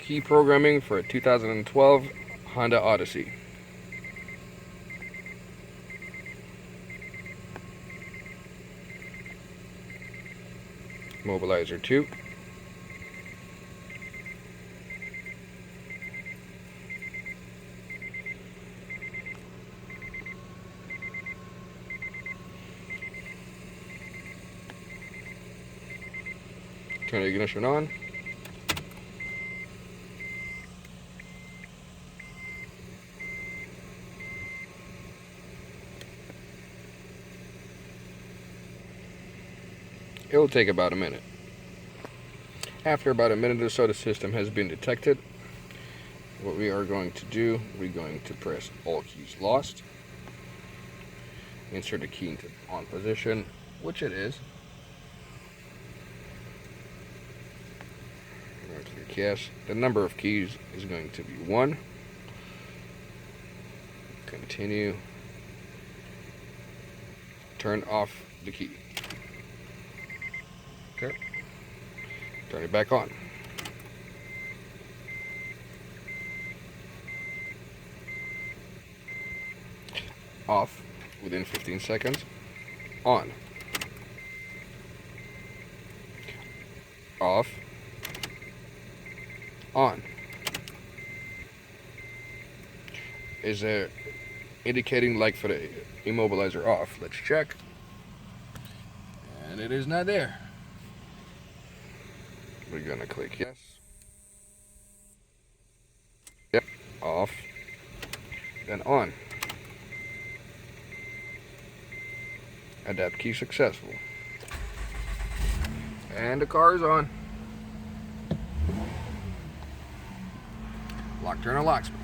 Key programming for a 2012 Honda Odyssey. Mobilizer 2. Turn the ignition on. It will take about a minute. After about a minute or so, the system has been detected. What we are going to do, we're going to press all keys lost. Insert the key into on position, which it is. Yes, the number of keys is going to be 1. Continue. Turn off the key. Okay. Turn it back on. Off within 15 seconds. On. Off. On. Is there indicating like for the immobilizer off? Let's check. And it is not there. We're gonna click yes. Yep. Off. Then on. Adapt key successful. And the car is on. LockTurnal Locksmith.